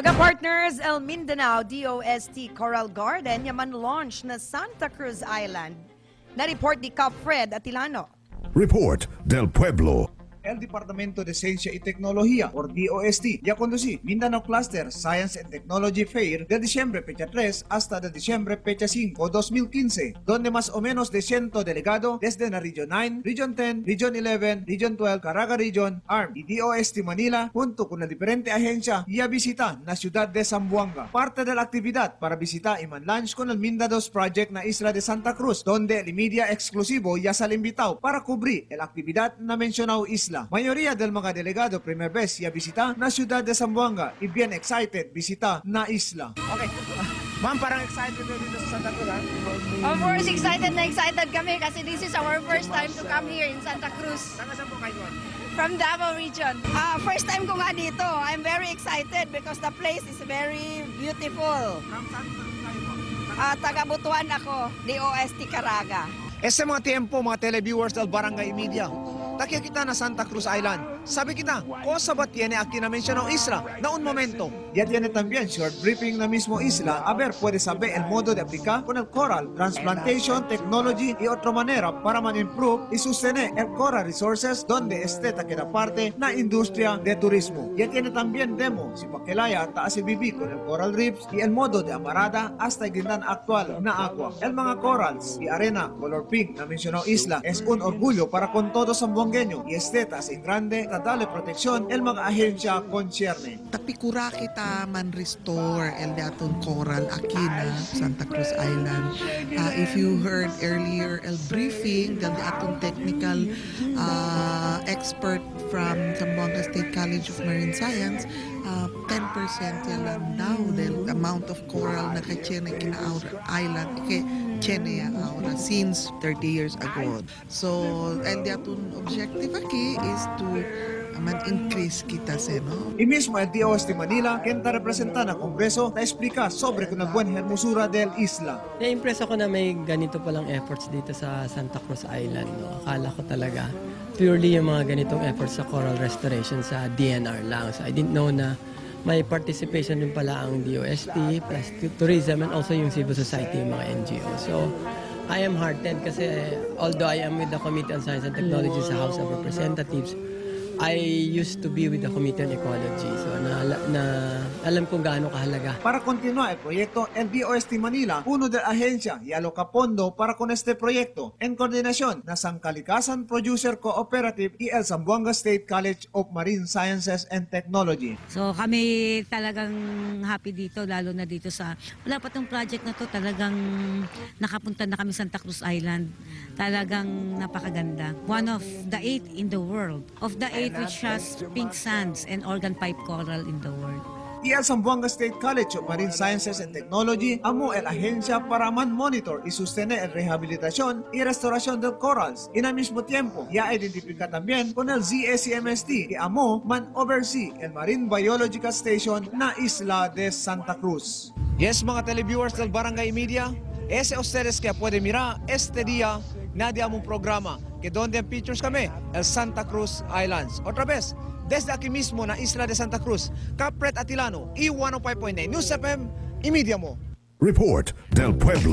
Mga partners, El Mindanao DOST Coral Garden yaman launch na Santa Cruz Island. Na-report ni Cap Fred Atilano. Report del Pueblo. El Departamento de Ciencia y Tecnología, o DOST, ya conducí Mindanao Cluster Science and Technology Fair de diciembre fecha 3 hasta de diciembre fecha 5, 2015, donde más o menos de 100 delegados desde la Region 9, Region 10, Region 11, Region 12, Caraga Region, ARM y DOST Manila, junto con la diferente agencia, ya visita la ciudad de Zamboanga. Parte de la actividad para visitar y man lunch con el Mindanao's Project na Isla de Santa Cruz, donde el media exclusivo ya sale invitado para cubrir la actividad na mencionado isla. Mayoría del mga delegado primer vez ya visita na ciudad de Zamboanga y bien excited visita na isla. Okay. Ma'am, parang excited na dito sa Santa Cruz, ha? Of course, excited na excited kami kasi this is our first time to come here in Santa Cruz. Saan po kayo? From Davao region. First time ko nga dito. I'm very excited because the place is very beautiful. From saan kayo po? Taga Butuan ako, DOST Caraga. Este mga tiempo, mga televiewers del Barangay Media, takia kita na Santa Cruz Island. Sabi kita, cosa ba tiene aquí na mencionado isla? Na un momento. Ya tiene también short briefing na mismo isla. A ver, puede saber el modo de aplicar con el coral, transplantation, technology y otra manera para man-improve y sostener el coral resources donde esté taquera parte na industria de turismo. Ya tiene también demo si Paquelaya taas el bibí con el coral reefs y el modo de amarada hasta el gindan actual na agua. El mga corals y arena color pink na mencionado isla es un orgullo para con todo zamboangueño y esté taas en grande dale proteksyon el mga ahensya koncerne. Tapikura kita man restore el daton coral aquí na Santa Cruz Island. If you heard earlier el briefing del daton technical expert from Zamboanga State College of Marine Science, 10% lang daw del amount of coral na kachene kina island ke chene aura since 30 years ago. So el daton objective aquí is to man-increase kita no? Y mismo el DOST Manila, quien ta representa na Kongreso, ta explica sobre kung buwan hermosura del isla. Na-impress ako na may ganito palang efforts dito sa Santa Cruz Island. No? Akala ko talaga purely yung mga ganitong efforts sa coral restoration sa DNR lang. So I didn't know na may participation din pala ang DOST plus tourism and also yung civil society, yung mga NGO. So I am heartened kasi although I am with the Committee on Science and Technology sa House of Representatives, I used to be with the Committee on Ecology. So alam kong gaano kahalaga. Para continuar el proyecto, el DOST Manila, uno de la agencia y aloca fondo para con este proyecto, en coordinación na Sangkalikasan Producer Cooperative y el Zamboanga State College of Marine Sciences and Technology. So kami talagang happy dito, lalo na dito sa, wala pa tong project na to, talagang nakapunta na kami Santa Cruz Island. Talagang napakaganda. One of the 8 in the world. Of the 8 which has pink sands and organ pipe coral in the world. Y el Zamboanga State College of Marine Sciences and Technology amo el agencia para man-monitor y sostener el rehabilitación y restauración del corals. Y al mismo tiempo, ya identifica también con el ZSMST que amo man-oversee el Marine Biological Station na Isla de Santa Cruz. Yes, mga televiewers del Barangay Media, ese ustedes que pueden mirar este día nadie among programa que donde en pictures kami, el Santa Cruz Islands. Otra vez, desde aquí mismo na Isla de Santa Cruz, Cap Fred Atilano, E105.9 News FM, y Media mo. Report del Pueblo.